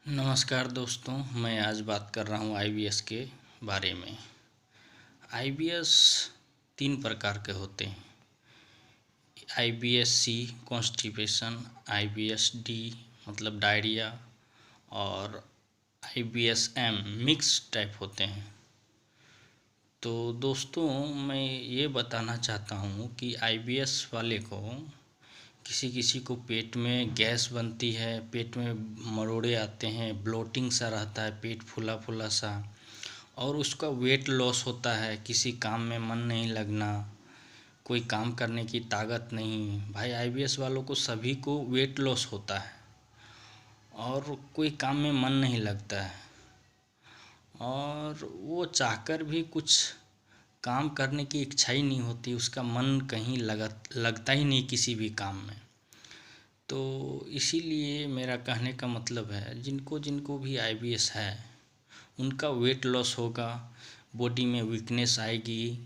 नमस्कार दोस्तों, मैं आज बात कर रहा हूँ आईबीएस के बारे में। आईबीएस 3 प्रकार के होते हैं। आईबीएस सी कॉन्स्टिपेशन, आईबीएस डी मतलब डायरिया और आईबीएस एम मिक्स टाइप होते हैं। तो दोस्तों, मैं ये बताना चाहता हूँ कि आईबीएस वाले को किसी किसी को पेट में गैस बनती है, पेट में मरोड़े आते हैं, ब्लोटिंग सा रहता है, पेट फूला फूला सा, और उसका वेट लॉस होता है, किसी काम में मन नहीं लगना, कोई काम करने की ताकत नहीं। भाई आईबीएस वालों को सभी को वेट लॉस होता है और कोई काम में मन नहीं लगता है, और वो चाहकर भी कुछ काम करने की इच्छा ही नहीं होती, उसका मन कहीं लगता ही नहीं किसी भी काम में। तो इसीलिए मेरा कहने का मतलब है, जिनको जिनको भी आईबीएस है उनका वेट लॉस होगा, बॉडी में वीकनेस आएगी,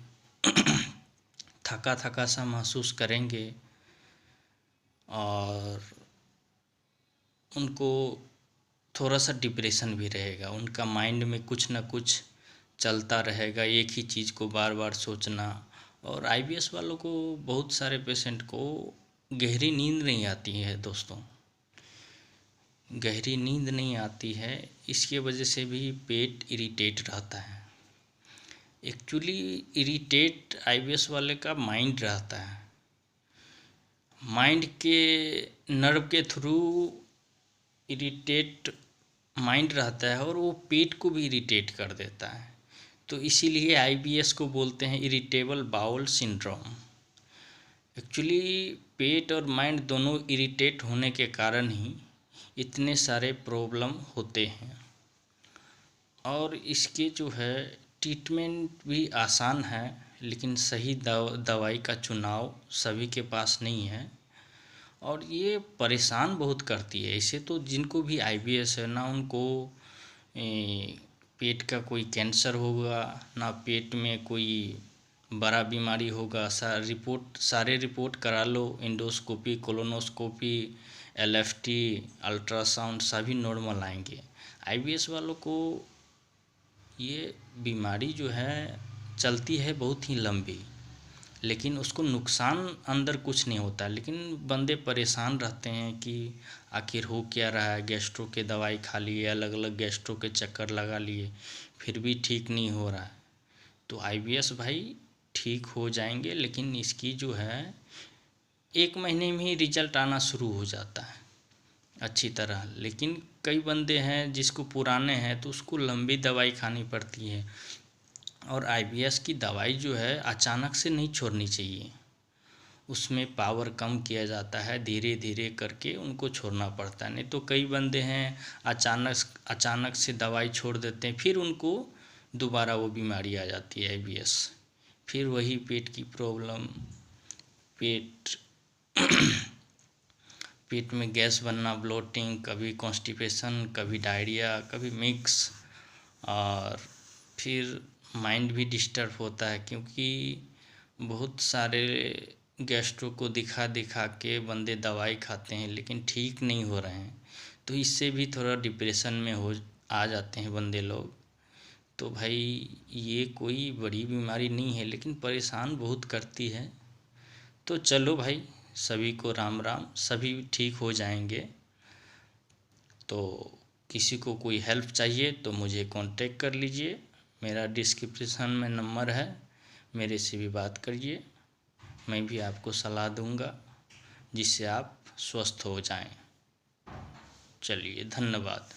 थका थका सा महसूस करेंगे, और उनको थोड़ा सा डिप्रेशन भी रहेगा। उनका माइंड में कुछ ना कुछ चलता रहेगा, एक ही चीज़ को बार बार सोचना। और आईबीएस वालों को, बहुत सारे पेशेंट को गहरी नींद नहीं आती है दोस्तों। गहरी नींद नहीं आती है, इसकी वजह से भी पेट इरिटेट रहता है। एक्चुअली इरिटेट आईबीएस वाले का माइंड रहता है। माइंड के नर्व के थ्रू इरिटेट माइंड रहता है, और वो पेट को भी इरिटेट कर देता है। तो इसीलिए आईबीएस को बोलते हैं इरिटेबल बाउल सिंड्रोम। एक्चुअली पेट और माइंड दोनों इरिटेट होने के कारण ही इतने सारे प्रॉब्लम होते हैं। और इसके जो है ट्रीटमेंट भी आसान है, लेकिन सही दवाई का चुनाव सभी के पास नहीं है, और ये परेशान बहुत करती है। ऐसे तो जिनको भी आईबीएस है ना, उनको पेट का कोई कैंसर होगा, ना पेट में कोई बड़ा बीमारी होगा। सारे रिपोर्ट करा लो, एंडोस्कोपी, कोलोनोस्कोपी, एलएफटी, अल्ट्रासाउंड सभी नॉर्मल आएंगे। आईबीएस वालों को ये बीमारी जो है चलती है बहुत ही लंबी, लेकिन उसको नुकसान अंदर कुछ नहीं होता, लेकिन बंदे परेशान रहते हैं कि आखिर हो क्या रहा है। गैस्ट्रो के दवाई खा लिए, अलग अलग गैस्ट्रो के चक्कर लगा लिए, फिर भी ठीक नहीं हो रहा है। तो आईबीएस भाई ठीक हो जाएंगे, लेकिन इसकी जो है 1 महीने में ही रिजल्ट आना शुरू हो जाता है अच्छी तरह। लेकिन कई बंदे हैं जिसको पुराने हैं, तो उसको लंबी दवाई खानी पड़ती है। और आईबीएस की दवाई जो है अचानक से नहीं छोड़नी चाहिए, उसमें पावर कम किया जाता है, धीरे धीरे करके उनको छोड़ना पड़ता है। नहीं तो कई बंदे हैं अचानक से दवाई छोड़ देते हैं, फिर उनको दोबारा वो बीमारी आ जाती है आईबीएस। फिर वही पेट की प्रॉब्लम, पेट पेट में गैस बनना, ब्लोटिंग, कभी कॉन्स्टिपेशन, कभी डायरिया, कभी मिक्स। और फिर माइंड भी डिस्टर्ब होता है, क्योंकि बहुत सारे गैस्ट्रो को दिखा दिखा के बंदे दवाई खाते हैं, लेकिन ठीक नहीं हो रहे हैं। तो इससे भी थोड़ा डिप्रेशन में आ जाते हैं बंदे लोग। तो भाई ये कोई बड़ी बीमारी नहीं है, लेकिन परेशान बहुत करती है। तो चलो भाई, सभी को राम राम, सभी ठीक हो जाएंगे। तो किसी को कोई हेल्प चाहिए तो मुझे कांटेक्ट कर लीजिए, मेरा डिस्क्रिप्शन में नंबर है, मेरे से भी बात करिए। मैं भी आपको सलाह दूंगा जिससे आप स्वस्थ हो जाएं। चलिए, धन्यवाद।